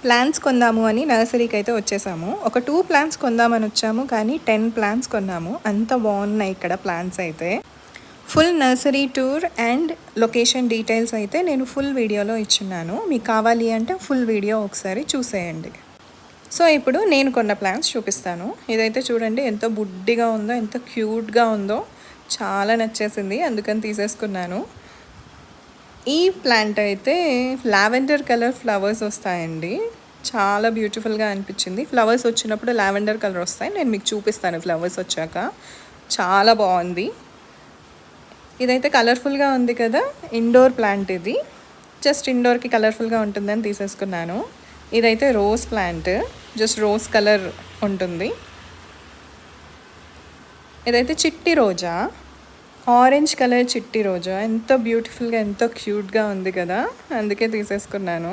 Plants కొందాము అని నర్సరీకి అయితే వచ్చేసాము. ఒక 2 ప్లాంట్స్ కొందామని వచ్చాము, కానీ 10 ప్లాంట్స్ కొన్నాము. అంత బాగున్నాయి ఇక్కడ ప్లాంట్స్ అయితే. Full nursery tour and location details అయితే నేను ఫుల్ వీడియోలో ఇచ్చున్నాను. మీకు కావాలి అంటే ఫుల్ వీడియో ఒకసారి చూసేయండి. సో ఇప్పుడు నేను కొన్న ప్లాంట్స్ చూపిస్తాను. ఇదైతే చూడండి ఎంత బుడ్డిగా ఉందో, ఎంత క్యూట్గా ఉందో, చాలా నచ్చేసింది, అందుకని తీసేసుకున్నాను. ఈ ప్లాంట్ అయితే లావెండర్ కలర్ ఫ్లవర్స్ వస్తాయండి. చాలా బ్యూటిఫుల్గా అనిపించింది. ఫ్లవర్స్ వచ్చినప్పుడు లావెండర్ కలర్ వస్తాయి, నేను మీకు చూపిస్తాను ఫ్లవర్స్ వచ్చాక. చాలా బాగుంది. ఇదైతే కలర్ఫుల్గా ఉంది కదా, ఇండోర్ ప్లాంట్ ఇది. జస్ట్ ఇండోర్కి కలర్ఫుల్గా ఉంటుందని తీసేసుకున్నాను. ఇదైతే rose plant, just rose colour ఉంటుంది. ఇదైతే చిట్టి రోజా, ఆరెంజ్ కలర్ చిట్టి రోజా. ఎంత బ్యూటిఫుల్గా, ఎంత క్యూట్గా ఉంది కదా, అందుకే తీసేసుకున్నాను.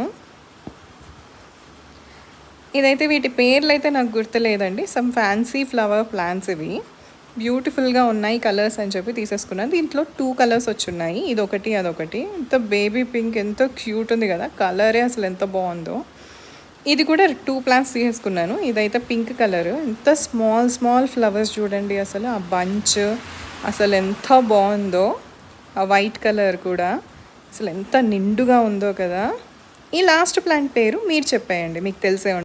ఇదైతే వీటి పేర్లు అయితే నాకు గుర్తులేదండి. సమ్ ఫ్యాన్సీ ఫ్లవర్ ప్లాంట్స్ ఇవి. బ్యూటిఫుల్గా ఉన్నాయి కలర్స్ అని చెప్పి తీసేసుకున్నాను. దీంట్లో 2 కలర్స్ వచ్చున్నాయి, ఇదొకటి అదొకటి. ఎంత బేబీ పింక్, ఎంతో క్యూట్ ఉంది కదా, కలరే అసలు ఎంత బాగుందో. ఇది కూడా 2 ప్లాంట్స్ తీసేసుకున్నాను. ఇదైతే పింక్ కలర్, ఎంత స్మాల్ ఫ్లవర్స్ చూడండి, అసలు ఆ బంచ్ అసలు ఎంత బాగుందో. ఆ వైట్ కలర్ కూడా అసలు ఎంత నిండుగా ఉందో కదా. ఈ లాస్ట్ ప్లాంట్ పేరు మీరు చెప్పేయండి, మీకు తెలిసే